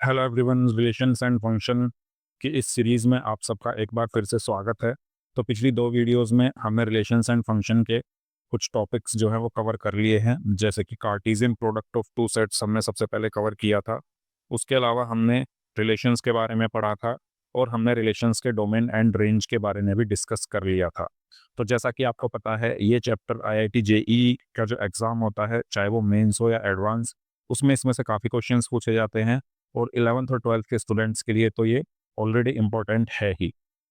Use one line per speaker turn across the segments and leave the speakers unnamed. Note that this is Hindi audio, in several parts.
Hello everyone, relations and function की इस सीरीज़ में आप सबका एक बार फिर से स्वागत है। तो पिछली दो वीडियोस में हमने रिलेशंस एंड फंक्शन के कुछ टॉपिक्स जो हैं वो कवर कर लिए हैं, जैसे कि Cartesian product of two sets हमने सबसे पहले कवर किया था। उसके अलावा हमने रिलेशंस के बारे में पढ़ा था और हमने रिलेशंस के डोमेन एंड रेंज के बारे में भी डिस्कस कर लिया था। तो जैसा कि आपको पता है, ये चैप्टर IIT JEE का जो एग्ज़ाम होता है, चाहे वो मेंस हो या एडवांस, उसमें इसमें से काफ़ी क्वेश्चंस पूछे जाते हैं और 11th और 12th के स्टूडेंट्स के लिए तो ये ऑलरेडी इम्पोर्टेंट है ही।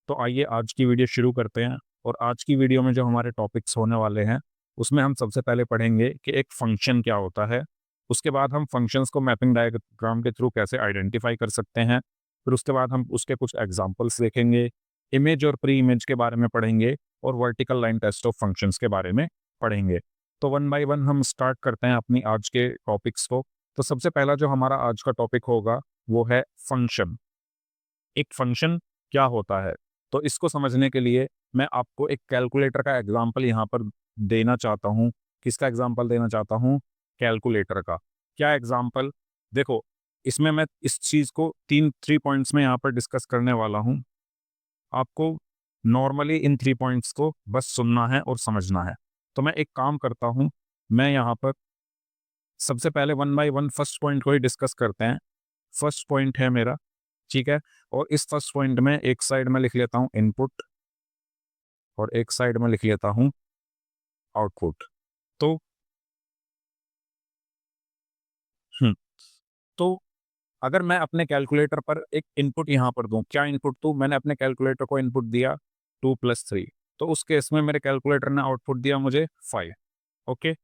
तो आइए आज की वीडियो शुरू करते हैं। और आज की वीडियो में जो हमारे टॉपिक्स होने वाले हैं, उसमें हम सबसे पहले पढ़ेंगे कि एक फंक्शन क्या होता है। उसके बाद हम फंक्शंस को मैपिंग डायग्राम के थ्रू कैसे आइडेंटिफाई कर सकते हैं। फिर उसके बाद हम उसके कुछ एग्जाम्पल्स देखेंगे, इमेज और प्री इमेज के बारे में पढ़ेंगे और vertical line test of functions के बारे में पढ़ेंगे। तो वन बाय वन हम स्टार्ट करते हैं अपनी आज के टॉपिक्स को। तो सबसे पहला जो हमारा आज का टॉपिक होगा वो है फंक्शन। एक फंक्शन क्या होता है? तो इसको समझने के लिए मैं आपको एक कैलकुलेटर का एग्जांपल यहाँ पर देना चाहता हूँ। किसका एग्जांपल देना चाहता हूँ? कैलकुलेटर का। क्या एग्जांपल? देखो, इसमें मैं इस चीज़ को थ्री पॉइंट्स में यहाँ पर डिस्कस करने वाला हूँ। आपको नॉर्मली इन 3 पॉइंट्स को बस सुनना है और समझना है। तो मैं एक काम करता हूँ, मैं यहाँ पर सबसे पहले one by one first point को ही डिस्कस करते हैं। फर्स्ट पॉइंट है मेरा, ठीक है? और इस फर्स्ट पॉइंट में एक साइड में लिख लेता हूँ इनपुट और एक साइड में लिख लेता हूँ आउटपुट। तो हम्म, तो अगर मैं अपने कैलकुलेटर पर एक इनपुट यहाँ पर दूं, क्या इनपुट दूं? मैंने अपने कैलकुलेटर को इनपुट दिया 2 + 3। तो उस केस में मेरे कैलकुलेटर ने आउटपुट दिया मुझे 5। ओके।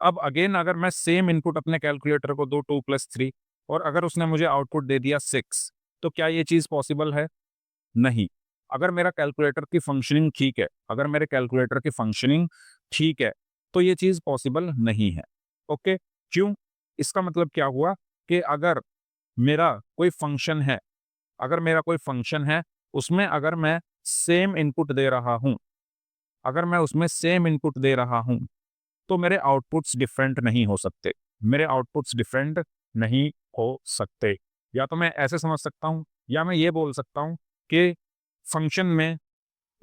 अब अगेन अगर मैं सेम इनपुट अपने कैलकुलेटर को दूं 2 + 3 और अगर उसने मुझे आउटपुट दे दिया 6, तो क्या ये चीज़ पॉसिबल है? नहीं। अगर मेरा कैलकुलेटर की फंक्शनिंग ठीक है, अगर मेरे कैलकुलेटर की फंक्शनिंग ठीक है, तो ये चीज़ पॉसिबल नहीं है। ओके? क्यों? इसका मतलब क्या हुआ कि अगर मेरा कोई फंक्शन है, अगर मेरा कोई फंक्शन है, उसमें अगर मैं सेम इनपुट दे रहा हूँ, अगर मैं उसमें सेम इनपुट दे रहा हूँ, तो मेरे आउटपुट्स डिफरेंट नहीं हो सकते। मेरे आउटपुट्स डिफरेंट नहीं हो सकते। या तो मैं ऐसे समझ सकता हूँ, या मैं ये बोल सकता हूँ कि फंक्शन में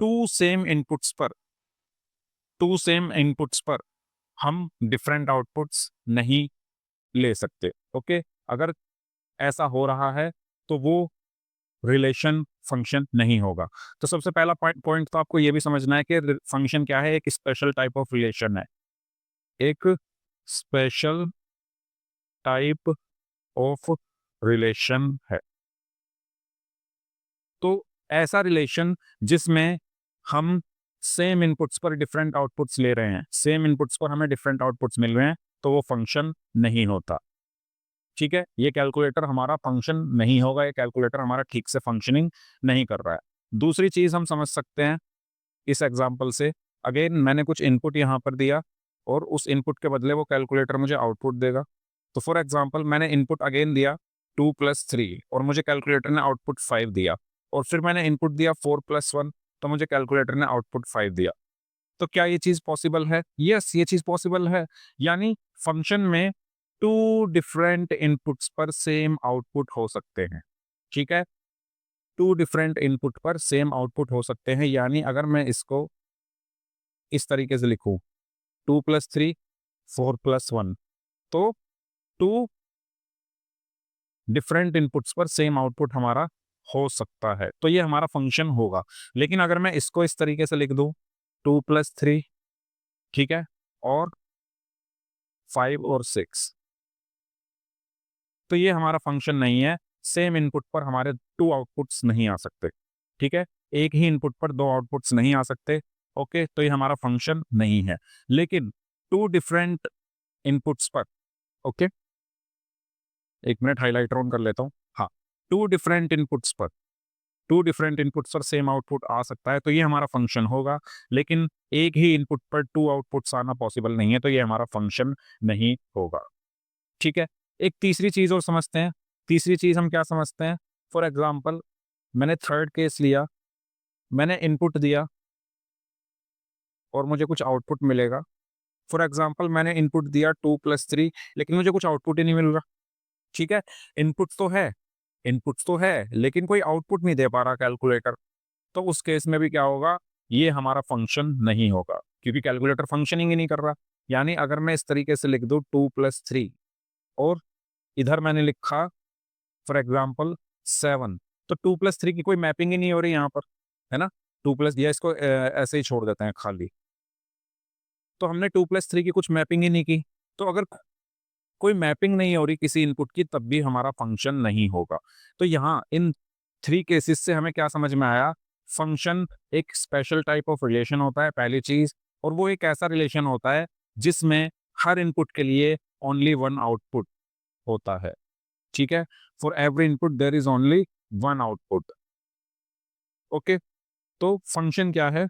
टू सेम इनपुट्स पर टू सेम इनपुट्स पर हम डिफरेंट आउटपुट्स नहीं ले सकते। ओके? अगर ऐसा हो रहा है तो वो रिलेशन फंक्शन नहीं होगा। तो सबसे पहला पॉइंट तो आपको ये भी समझना है कि फंक्शन क्या है? एक स्पेशल टाइप ऑफ रिलेशन है। एक स्पेशल टाइप ऑफ रिलेशन है। तो ऐसा रिलेशन जिसमें हम सेम इनपुट्स पर डिफरेंट आउटपुट्स ले रहे हैं, सेम इनपुट्स पर हमें डिफरेंट आउटपुट्स मिल रहे हैं, तो वो फंक्शन नहीं होता। ठीक है? ये कैलकुलेटर हमारा फंक्शन नहीं होगा, ये कैलकुलेटर हमारा ठीक से फंक्शनिंग नहीं कर रहा है। दूसरी चीज़ हम समझ सकते हैं इस एग्जांपल से, अगेन मैंने कुछ इनपुट यहाँ पर दिया और उस इनपुट के बदले वो कैलकुलेटर मुझे आउटपुट देगा। तो फॉर एग्जांपल मैंने इनपुट अगेन दिया 2 + 3 और मुझे कैलकुलेटर ने आउटपुट 5 दिया, और फिर मैंने इनपुट दिया 4 + 1, तो मुझे कैलकुलेटर ने आउटपुट 5 दिया। तो क्या ये चीज़ पॉसिबल है? यस, ये चीज़ पॉसिबल है। यानी फंक्शन में 2 डिफरेंट इनपुट्स पर सेम आउटपुट हो सकते हैं। ठीक है? 2 डिफरेंट इनपुट पर सेम आउटपुट हो सकते हैं, यानी अगर मैं इसको इस तरीके से लिखूं, 2 + 3, 4 + 1, तो 2 डिफरेंट इनपुट्स पर सेम आउटपुट हमारा हो सकता है, तो ये हमारा फंक्शन होगा। लेकिन अगर मैं इसको इस तरीके से लिख दूं, 2 + 3, ठीक है, और 5 और 6, तो ये हमारा फंक्शन नहीं है। सेम इनपुट पर हमारे 2 आउटपुट्स नहीं आ सकते। ठीक है? एक ही इनपुट पर 2 आउटपुट्स नहीं आ सकते। ओके? तो ये हमारा फंक्शन नहीं है। लेकिन 2 डिफरेंट इनपुट्स पर, ओके, एक मिनट हाइलाइटर ऑन कर लेता हूँ। हाँ, 2 डिफरेंट इनपुट्स पर 2 डिफरेंट इनपुट्स पर सेम आउटपुट आ सकता है, तो ये हमारा फंक्शन होगा। लेकिन एक ही इनपुट पर 2 आउटपुट्स आना पॉसिबल नहीं है, तो ये हमारा फंक्शन नहीं होगा। ठीक है? एक तीसरी चीज़ और समझते हैं। तीसरी चीज़ हम क्या समझते हैं? फॉर एग्ज़ाम्पल मैंने थर्ड केस लिया, मैंने इनपुट दिया और मुझे कुछ आउटपुट मिलेगा। फॉर एग्ज़ाम्पल मैंने इनपुट दिया 2 + 3, लेकिन मुझे कुछ आउटपुट ही नहीं मिल रहा। ठीक है? इनपुट तो है, इनपुट्स तो है लेकिन कोई आउटपुट नहीं दे पा रहा कैलकुलेटर, तो उस केस में भी क्या होगा, ये हमारा फंक्शन नहीं होगा क्योंकि कैलकुलेटर फंक्शनिंग ही नहीं कर रहा। यानी अगर मैं इस तरीके से लिख दूं 2+3 और इधर मैंने लिखा फॉर एग्जाम्पल 7, तो 2+3 की कोई मैपिंग ही नहीं हो रही यहाँ पर, है ना। 2+ या इसको ऐसे ही छोड़ देते हैं खाली, तो हमने 2+3 की कुछ मैपिंग ही नहीं की। तो अगर कोई मैपिंग नहीं हो रही किसी इनपुट की तब भी हमारा फंक्शन नहीं होगा। तो यहाँ इन 3 केसेस से हमें क्या समझ में आया, फंक्शन एक स्पेशल टाइप ऑफ रिलेशन होता है पहली चीज, और वो एक ऐसा रिलेशन होता है जिसमें हर इनपुट के लिए ओनली वन आउटपुट होता है। ठीक है, for every input there is only one output. Okay, तो फंक्शन क्या है,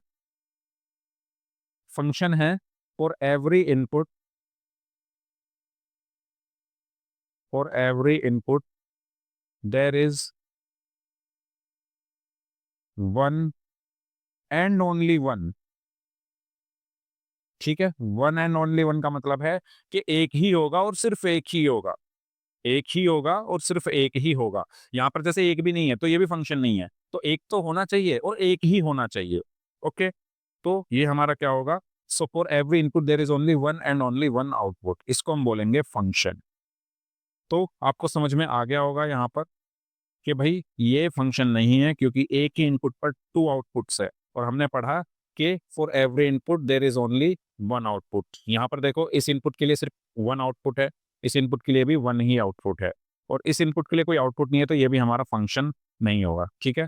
फंक्शन है for every input, for every input there is one and only one. ठीक है, वन एंड ओनली वन का मतलब है कि एक ही होगा और सिर्फ एक ही होगा, एक ही होगा और सिर्फ एक ही होगा। यहां पर जैसे एक भी नहीं है तो ये भी फंक्शन नहीं है, तो एक तो होना चाहिए और एक ही होना चाहिए। ओके, तो ये हमारा क्या होगा, so for every input there is only one and only one output, इसको हम बोलेंगे फंक्शन। तो आपको समझ में आ गया होगा यहाँ पर कि भाई ये फंक्शन नहीं है क्योंकि एक ही इनपुट पर टू आउटपुट्स है, और हमने पढ़ा कि for every input there is only one output. यहाँ पर देखो इस इनपुट के लिए सिर्फ वन आउटपुट है, इस इनपुट के लिए भी वन ही आउटपुट है, और इस इनपुट के लिए कोई आउटपुट नहीं है, तो ये भी हमारा फंक्शन नहीं होगा। ठीक है,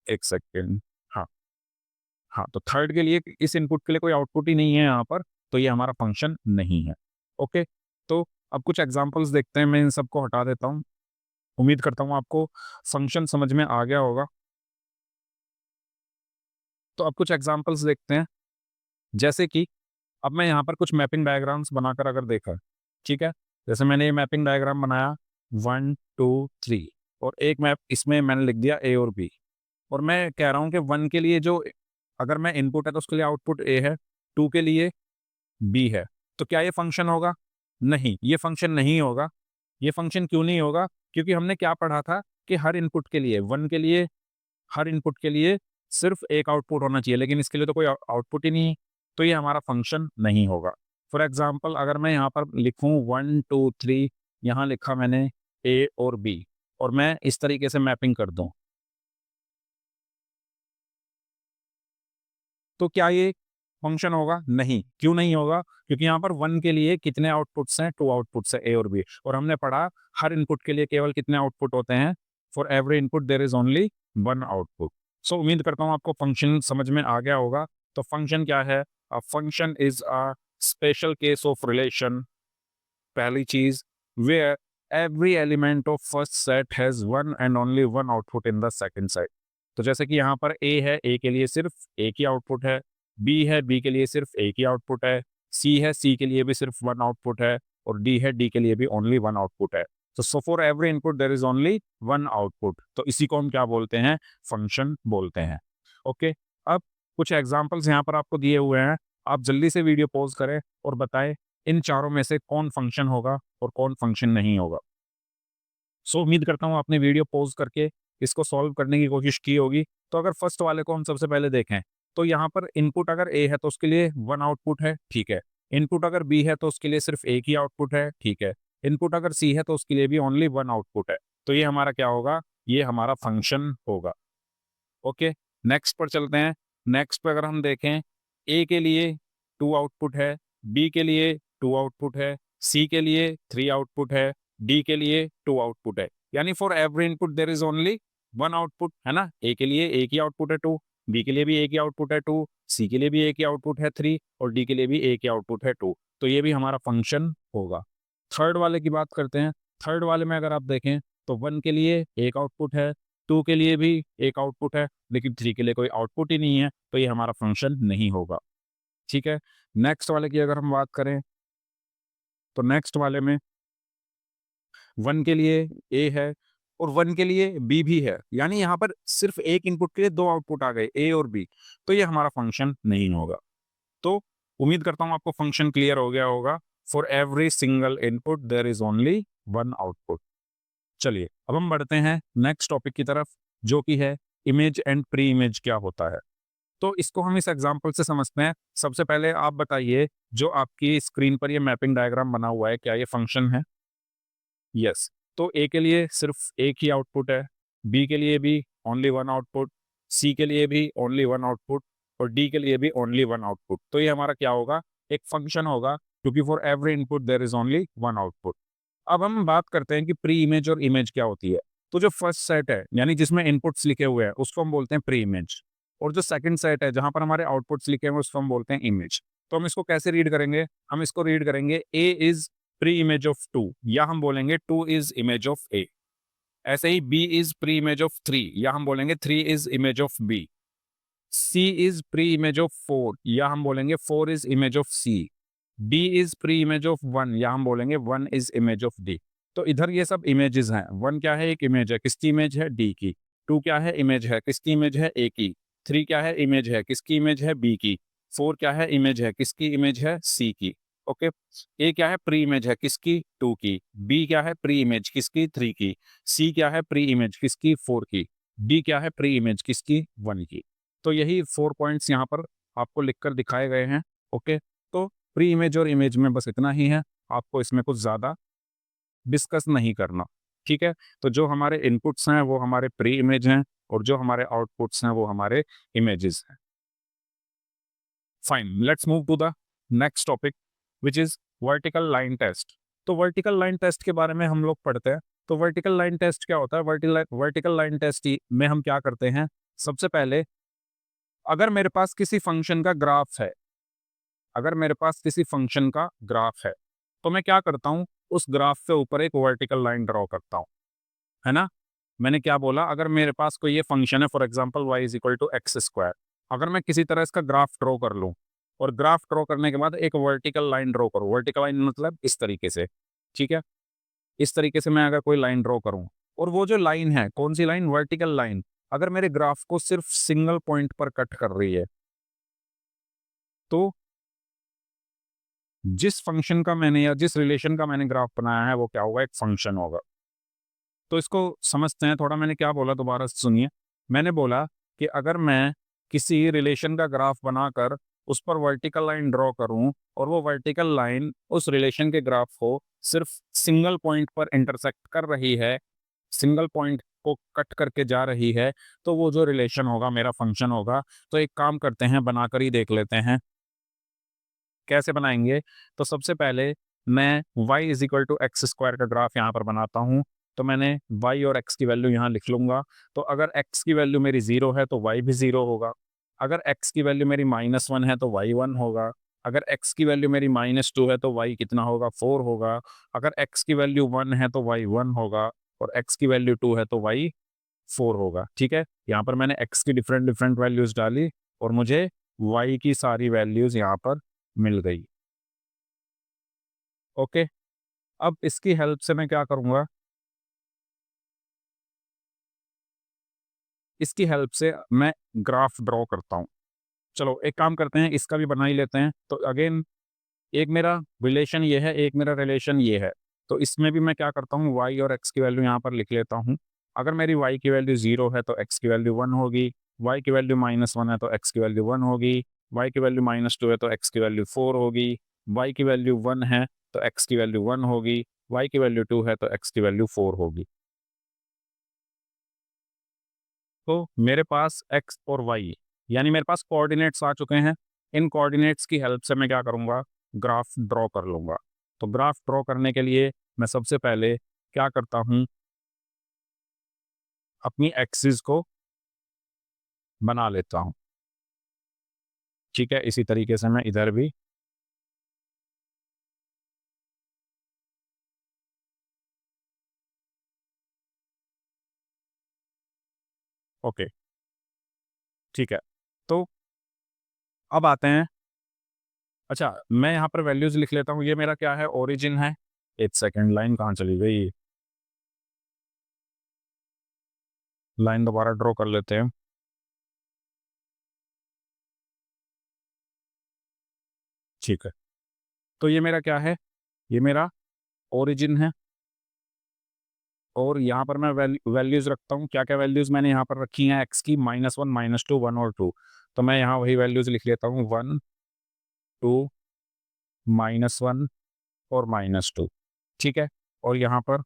एक सेकेंड। हाँ हाँ, तो थर्ड के लिए इस इनपुट के लिए कोई आउटपुट ही नहीं है यहाँ पर, तो ये हमारा फंक्शन नहीं है। ओके, तो अब कुछ एग्जाम्पल्स देखते हैं, मैं इन सबको हटा देता हूँ। उम्मीद करता हूँ आपको फंक्शन समझ में आ गया होगा। तो अब कुछ एग्जांपल्स देखते हैं, जैसे कि अब मैं यहाँ पर कुछ मैपिंग डायग्राम्स बनाकर अगर देखा, ठीक है, जैसे मैंने ये मैपिंग डायग्राम बनाया 1 2 3, और एक मैप इसमें मैंने लिख दिया ए और बी, और मैं कह रहा हूँ कि 1 के लिए जो अगर मैं इनपुट है तो उसके लिए आउटपुट ए है, 2 के लिए बी है, तो क्या ये फंक्शन होगा? नहीं, ये फंक्शन नहीं होगा। ये फंक्शन क्यों नहीं होगा? क्योंकि हमने क्या पढ़ा था कि हर इनपुट के लिए 1 के लिए हर इनपुट के लिए सिर्फ एक आउटपुट होना चाहिए, लेकिन इसके लिए तो कोई आउटपुट ही नहीं है, तो ये हमारा फंक्शन नहीं होगा। फॉर एग्जाम्पल अगर मैं यहाँ पर लिखूँ 1 2 3, यहाँ लिखा मैंने ए और बी, और मैं इस तरीके से मैपिंग कर दूं, तो क्या ये फंक्शन होगा? नहीं। क्यों नहीं होगा? क्योंकि यहाँ पर 1 के लिए कितने आउटपुट्स हैं? 2 आउटपुट्स हैं, ए और बी, और हमने पढ़ा हर इनपुट के लिए केवल कितने आउटपुट होते हैं? For every input there is only one output. So उम्मीद करता हूँ आपको फंक्शन समझ में आ गया होगा। तो फंक्शन क्या है? A function is a special case of relation, पहली चीज, where every element of first set has one and only one output in the second set. तो जैसे कि यहाँ पर ए है, ए के लिए सिर्फ एक ही आउटपुट है, बी है, बी के लिए सिर्फ एक ही आउटपुट है, सी है, सी के लिए भी सिर्फ वन आउटपुट है, और डी है, डी के लिए भी ओनली वन आउटपुट है। तो so for every input there is only one output, तो इसी को हम क्या बोलते हैं? फंक्शन बोलते हैं। ओके, अब कुछ एग्जाम्पल्स यहाँ पर आपको दिए हुए हैं, आप जल्दी से वीडियो पॉज करें और बताएं इन चारों में से कौन फंक्शन होगा और कौन फंक्शन नहीं होगा। सो उम्मीद करता हूँ आपने वीडियो पॉज करके इसको सॉल्व करने की कोशिश की होगी। तो अगर फर्स्ट वाले को हम सबसे पहले देखें, तो यहाँ पर इनपुट अगर ए है तो उसके लिए वन आउटपुट है, ठीक है। इनपुट अगर बी है तो उसके लिए सिर्फ एक ही आउटपुट है, ठीक है। इनपुट अगर सी है तो उसके लिए भी ओनली वन आउटपुट है, तो ये हमारा क्या होगा? ये हमारा फंक्शन होगा। ओके, नेक्स्ट पर चलते हैं। नेक्स्ट पे अगर हम देखें, ए के लिए टू आउटपुट है, बी के लिए टू आउटपुट है, सी के लिए थ्री आउटपुट है, डी के लिए टू आउटपुट है, यानी for every input there is only one output, है ना। ए के लिए एक ही आउटपुट है टू, बी के लिए भी एक ही आउटपुट है टू, सी के लिए भी एक ही आउटपुट है थ्री, और डी के लिए भी एक ही आउटपुट है टू, तो ये भी हमारा फंक्शन होगा। थर्ड वाले की बात करते हैं। थर्ड वाले में अगर आप देखें तो वन के लिए एक आउटपुट है, टू के लिए भी एक आउटपुट है, लेकिन थ्री के लिए कोई आउटपुट ही नहीं है, तो ये हमारा फंक्शन नहीं होगा। ठीक है, नेक्स्ट वाले की अगर हम बात करें, तो नेक्स्ट वाले में वन के लिए ए है और वन के लिए बी भी है, यानी यहाँ पर सिर्फ एक इनपुट के लिए दो आउटपुट आ गए, ए और बी, तो ये हमारा फंक्शन नहीं होगा। तो उम्मीद करता हूँ आपको फंक्शन क्लियर हो गया होगा। For every single input there is only one output. चलिए अब हम बढ़ते हैं नेक्स्ट टॉपिक की तरफ, जो कि है इमेज एंड प्री इमेज क्या होता है। तो इसको हम इस एग्जांपल से समझते हैं। सबसे पहले आप बताइए, जो आपकी स्क्रीन पर ये मैपिंग डायग्राम बना हुआ है, क्या ये फंक्शन है? यस। तो ए के लिए सिर्फ एक ही आउटपुट है, बी के लिए भी ओनली वन आउटपुट, सी के लिए भी ओनली वन आउटपुट और डी के लिए भी ओनली वन आउटपुट। तो ये हमारा क्या होगा? एक फंक्शन होगा, क्योंकि for every input there is only one output. अब हम बात करते हैं कि प्री इमेज और इमेज क्या होती है। तो जो फर्स्ट सेट है, यानी जिसमें इनपुट्स लिखे हुए हैं, उसको हम बोलते हैं प्री इमेज। और जो सेकंड सेट है, जहां पर हमारे आउटपुट्स लिखे हुए हैं, उसको हम बोलते हैं इमेज। तो हम इसको कैसे रीड करेंगे? हम इसको रीड करेंगे ए इज प्री इमेज ऑफ 2, या हम बोलेंगे 2 इज इमेज ऑफ ए। ऐसे ही B is pre image of 3, या हम बोलेंगे 3 is image of B. C is pre image of 4, या हम बोलेंगे 4 is image of C. D is pre image of 1, या हम बोलेंगे 1 इज इमेज ऑफ डी। तो इधर ये सब इमेजेस हैं। 1 क्या है? एक इमेज है, किसकी इमेज है? डी की। 2 क्या है? इमेज है, किसकी इमेज है? ए की। 3 क्या है? इमेज है, किसकी इमेज है? बी की। 4 क्या है? इमेज है, किसकी इमेज है? सी की। ओके। ए क्या है? प्री इमेज है, किसकी? 2 की। बी क्या है? प्री इमेज, किसकी? 3 की। सी क्या है? प्री इमेज, किसकी? 4 की। डी क्या है? प्री इमेज, किसकी? 1 की। तो यही 4 पॉइंट्स यहाँ पर आपको लिखकर दिखाए गए हैं। ओके। तो प्री इमेज और इमेज में बस इतना ही है, आपको इसमें कुछ ज़्यादा डिस्कस नहीं करना। ठीक है। तो जो हमारे इनपुट्स हैं वो हमारे प्री इमेज हैं, और जो हमारे आउटपुट्स हैं वो हमारे इमेजेस हैं। Fine, let's move to the next topic, which is vertical line test. तो वर्टिकल लाइन टेस्ट के बारे में हम लोग पढ़ते हैं। तो वर्टिकल लाइन टेस्ट क्या होता है? वर्टिकल लाइन टेस्ट में हम क्या करते हैं? सबसे पहले, अगर मेरे पास किसी फंक्शन का ग्राफ है, अगर मेरे पास किसी फंक्शन का ग्राफ है, तो मैं क्या करता हूं? उस ग्राफ के ऊपर एक वर्टिकल लाइन ड्रॉ करता हूं, है ना? मैंने क्या बोला? अगर मेरे पास कोई ये फंक्शन है, for example y is equal to x square, अगर मैं किसी तरह इसका ग्राफ ड्रॉ कर लूं, और ग्राफ ड्रॉ करने के बाद एक वर्टिकल लाइन ड्रॉ करूं, वर्टिकल लाइन मतलब इस तरीके से, ठीक है? इस तरीके से मैं अगर कोई लाइन ड्रॉ करूं, और वो जो लाइन है, कौन सी लाइन? वर्टिकल लाइन, अगर मेरे ग्राफ को सिर्फ सिंगल पॉइंट पर कट कर रही है, तो जिस फंक्शन का मैंने, या जिस रिलेशन का मैंने ग्राफ बनाया है, वो क्या होगा? एक फंक्शन होगा। तो इसको समझते हैं थोड़ा। मैंने क्या बोला, दोबारा से सुनिए। मैंने बोला कि अगर मैं किसी रिलेशन का ग्राफ बनाकर उस पर वर्टिकल लाइन ड्रॉ करूं, और वो वर्टिकल लाइन उस रिलेशन के ग्राफ को सिर्फ सिंगल पॉइंट पर इंटरसेक्ट कर रही है, सिंगल पॉइंट को कट करके जा रही है, तो वो जो रिलेशन होगा मेरा फंक्शन होगा। तो एक काम करते हैं, बनाकर ही देख लेते हैं कैसे बनाएंगे। तो सबसे पहले मैं y is equal to x square का ग्राफ यहाँ पर बनाता हूँ। तो मैंने y और x की वैल्यू यहाँ लिख लूंगा। तो अगर x की वैल्यू मेरी 0 है तो y भी 0 होगा। अगर x की वैल्यू मेरी -1 है तो y 1 होगा। अगर x की वैल्यू मेरी -2 है तो y कितना होगा? 4 होगा। अगर x की वैल्यू 1 है तो y 1 होगा, और x की वैल्यू 2 है तो y 4 होगा। ठीक है। यहाँ पर मैंने x की डिफरेंट डिफरेंट वैल्यूज डाली, और मुझे y की सारी वैल्यूज यहाँ पर मिल गई। ओके। अब इसकी हेल्प से मैं क्या करूंगा? इसकी हेल्प से मैं ग्राफ ड्रॉ करता हूं। चलो एक काम करते हैं, इसका भी बना ही लेते हैं। तो अगेन, एक मेरा रिलेशन ये है, एक मेरा रिलेशन ये है। तो इसमें भी मैं क्या करता हूँ? y और x की वैल्यू यहाँ पर लिख लेता हूँ। अगर मेरी y की वैल्यू 0 है तो x की वैल्यू 1 होगी। y की वैल्यू -1 है तो x की वैल्यू 1 होगी। y की वैल्यू -2 है तो x की वैल्यू 4 होगी। y की वैल्यू 1 है तो x की वैल्यू 1 होगी। y की वैल्यू 2 है तो x की वैल्यू 4 होगी। तो मेरे पास x और y, यानी मेरे पास कोऑर्डिनेट्स आ चुके हैं। इन कोऑर्डिनेट्स की हेल्प से मैं क्या करूँगा? ग्राफ ड्रॉ कर लूँगा। तो ग्राफ ड्रॉ करने के लिए मैं सबसे पहले क्या करता हूँ? अपनी एक्सिस को बना लेता हूँ। ठीक है। इसी तरीके से मैं इधर भी, ओके, ठीक है। तो अब आते हैं, अच्छा मैं यहाँ पर वैल्यूज लिख लेता हूँ। ये मेरा क्या है? ओरिजिन है। एक सेकेंड, लाइन कहाँ चली गई? लाइन दोबारा ड्रॉ कर लेते हैं। ठीक है। तो ये मेरा क्या है? ये मेरा ओरिजिन है। और यहाँ पर मैं वैल्यूज़ रखता हूँ। क्या क्या वैल्यूज़ मैंने यहाँ पर रखी हैं एक्स की? -1, -2, 1 और 2। तो मैं यहाँ वही वैल्यूज़ लिख लेता हूँ, 1, 2, -1 और -2, ठीक है। और यहाँ पर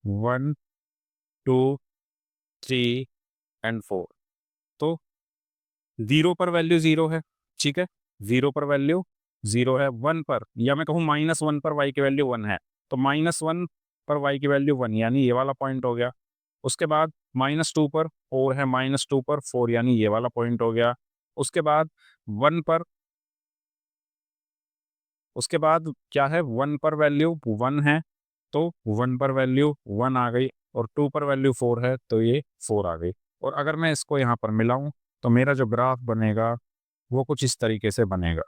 1, 2, 3 एंड 4। तो 0 पर वैल्यू 0 है, ठीक है। 0 पर वैल्यू 0 है। 1 पर, या मैं कहूँ -1 पर y की वैल्यू 1 है, तो -1 पर y की वैल्यू 1, यानी ये वाला पॉइंट हो गया। उसके बाद -2 पर 4 है, -2 पर 4, यानी ये वाला पॉइंट हो गया। उसके बाद 1 पर, उसके बाद क्या है, 1 पर वैल्यू 1 है, तो 1 पर वैल्यू 1 आ गई, और 2 पर वैल्यू 4 है, तो ये 4 आ गई। और अगर मैं इसको यहाँ पर मिलाऊं, तो मेरा जो ग्राफ बनेगा वो कुछ इस तरीके से बनेगा,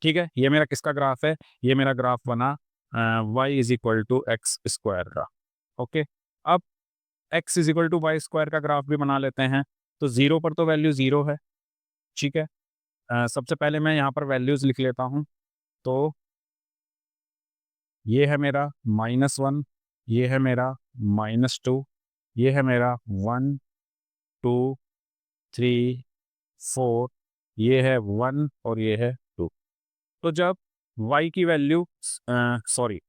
ठीक है। ये मेरा किसका ग्राफ है? ये मेरा ग्राफ बना y is equal to x square का। ओके, अब x is equal to y square का ग्राफ भी बना लेते हैं। तो 0 पर तो वैल्यू 0 है, ठीक है। सबसे पहले मैं यहाँ पर वैल्यूज़ लिख लेता हूँ। तो ये है मेरा -1, ये है मेरा -2, ये है मेरा 1, 2, 3, 4, ये है 1 और ये है 2। तो जब y की वैल्यू सॉरी,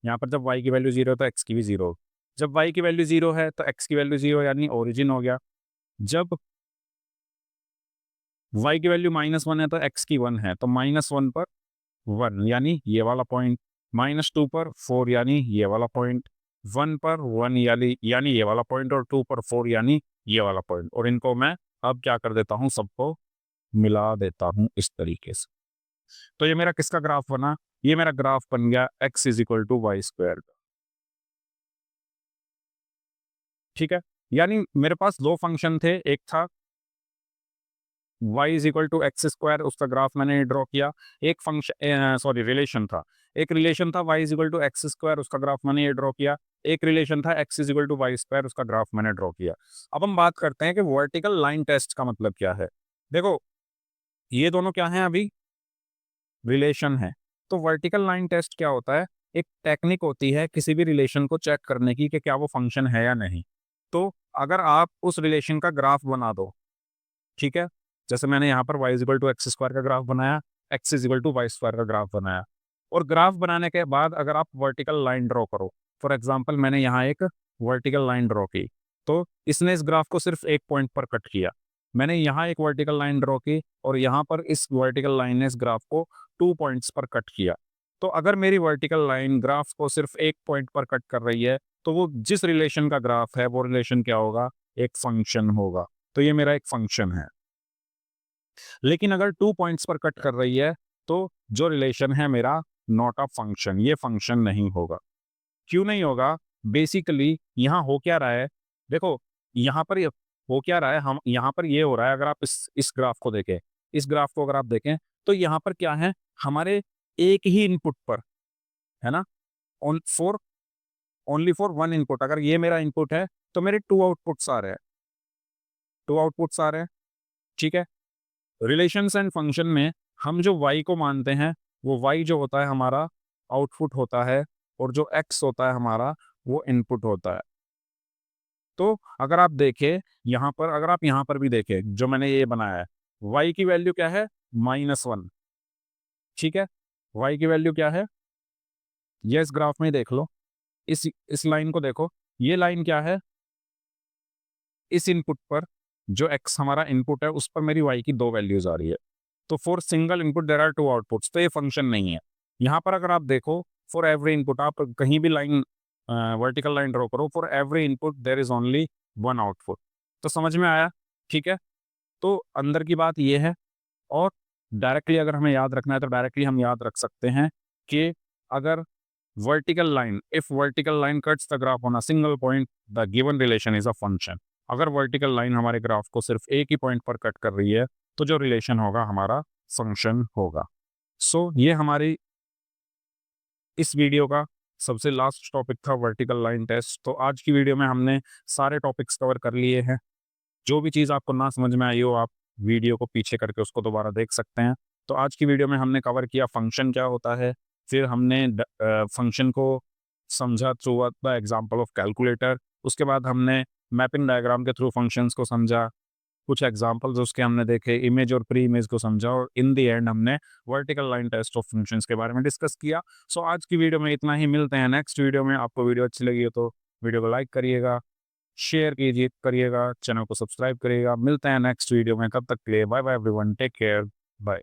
यहाँ पर जब y की वैल्यू 0 है तो x की भी 0। जब y की वैल्यू 0 है तो x की वैल्यू 0, यानी ओरिजिन हो गया। जब y की वैल्यू -1 है तो x की 1 है, तो -1 पर 1, यानी ये वाला पॉइंट। -2 पर 4, यानी ये वाला पॉइंट। 1 पर 1, यानी ये वाला पॉइंट, और 2 पर 4, यानी ये वाला पॉइंट। और इनको मैं अब क्या कर देता हूँ, सबको मिला देता हूँ इस तरीके से। तो ये मेरा किसका ग्राफ बना? ये मेरा ग्राफ बन गया x is equal to y square का, ठीक है। यानी मेरे पास दो फंक्शन थे, एक था y is equal to x square, उसका ग्राफ मैंने ड्रॉ किया। एक फंक्शन, सॉरी, रिलेशन था। एक रिलेशन था y is equal to x square, उसका ग्राफ मैंने ये ड्रॉ किया। एक रिलेशन था x is equal to y square, उसका ग्राफ मैंने ड्रॉ किया। अब हम बात करते हैं कि वर्टिकल लाइन टेस्ट का मतलब क्या है। देखो, ये दोनों क्या हैं अभी? रिलेशन है। तो वर्टिकल लाइन टेस्ट क्या होता है? एक टेक्निक होती है किसी भी रिलेशन को चेक करने की कि क्या वो फंक्शन है या नहीं। तो अगर आप उस रिलेशन का ग्राफ बना दो, ठीक है। जैसे मैंने यहाँ पर y is equal to x square का ग्राफ बनाया, x is equal to y square का ग्राफ बनाया। और ग्राफ बनाने के बाद अगर आप वर्टिकल लाइन ड्रॉ करो, फॉर एग्जांपल मैंने यहाँ एक वर्टिकल लाइन ड्रॉ की, तो इसने इस ग्राफ को सिर्फ एक पॉइंट पर कट किया। मैंने यहाँ एक वर्टिकल लाइन ड्रॉ की, और यहाँ पर इस वर्टिकल लाइन ने इस ग्राफ को 2 पॉइंट्स पर कट किया। तो अगर मेरी वर्टिकल लाइन ग्राफ को सिर्फ एक पॉइंट पर कट कर रही है, तो वो जिस रिलेशन का ग्राफ है वो रिलेशन क्या होगा? एक फंक्शन होगा। तो ये मेरा एक फंक्शन है। लेकिन अगर 2 पॉइंट्स पर कट कर रही है, तो जो रिलेशन है मेरा नॉट अ फंक्शन, ये फंक्शन नहीं होगा। क्यों नहीं होगा? बेसिकली यहाँ हो क्या रहा है? देखो, यहाँ पर ये हो क्या रहा है, हम यहाँ पर ये हो रहा है, अगर आप इस ग्राफ को देखें, इस ग्राफ को अगर आप देखें, तो यहाँ पर क्या है, हमारे एक ही इनपुट पर, है ना, on for only for one input, अगर ये मेरा इनपुट है तो मेरे 2 आउटपुट्स आ रहे हैं, 2 आउटपुट्स आ रहे हैं, ठीक है। रिलेशंस एंड फंक्शन में हम जो y को मानते हैं, वो y जो होता है हमारा आउटपुट होता है, और जो x होता है हमारा वो इनपुट होता है। तो अगर आप देखें यहाँ पर, अगर आप यहाँ पर भी देखें जो मैंने ये बनाया है, y की वैल्यू क्या है? -1, ठीक है। y की वैल्यू क्या है? ये इस ग्राफ में देख लो, इस लाइन को देखो, ये लाइन क्या है? इस इनपुट पर, जो x हमारा इनपुट है, उस पर मेरी y की 2 वैल्यूज आ रही है। तो for single input there are 2 outputs, तो ये फंक्शन नहीं है। यहाँ पर अगर आप देखो, फॉर एवरी इनपुट, आप कहीं भी लाइन, वर्टिकल लाइन ड्रॉ करो, for every input there is only 1 output. तो समझ में आया? ठीक है। तो अंदर की बात ये है। और डायरेक्टली अगर हमें याद रखना है तो डायरेक्टली हम याद रख सकते हैं कि अगर vertical line, if vertical line cuts the graph on a single point, the given relation is a function. अगर वर्टिकल लाइन हमारे ग्राफ को सिर्फ एक ही पॉइंट पर कट कर रही है, तो जो रिलेशन होगा हमारा फंक्शन होगा। सो ये हमारी इस वीडियो का सबसे लास्ट टॉपिक था, वर्टिकल लाइन टेस्ट। तो आज की वीडियो में हमने सारे टॉपिक्स कवर कर लिए हैं। जो भी चीज़ आपको ना समझ में आई हो, आप वीडियो को पीछे करके उसको दोबारा देख सकते हैं। तो आज की वीडियो में हमने कवर किया फंक्शन क्या होता है, फिर हमने फंक्शन को समझा through the example of calculator. उसके बाद हमने मैपिंग डायग्राम के थ्रू फंक्शंस को समझा, कुछ एग्जांपल्स उसके हमने देखे, इमेज और प्री इमेज को समझा, और इन द एंड हमने vertical line test of functions के बारे में डिस्कस किया। सो आज की वीडियो में इतना ही, मिलते हैं नेक्स्ट वीडियो में। आपको वीडियो अच्छी लगी हो तो वीडियो को लाइक करिएगा, शेयर करिएगा, चैनल को सब्सक्राइब करिएगा। मिलते हैं नेक्स्ट वीडियो में, कब तक के लिए bye bye everyone, take care, bye.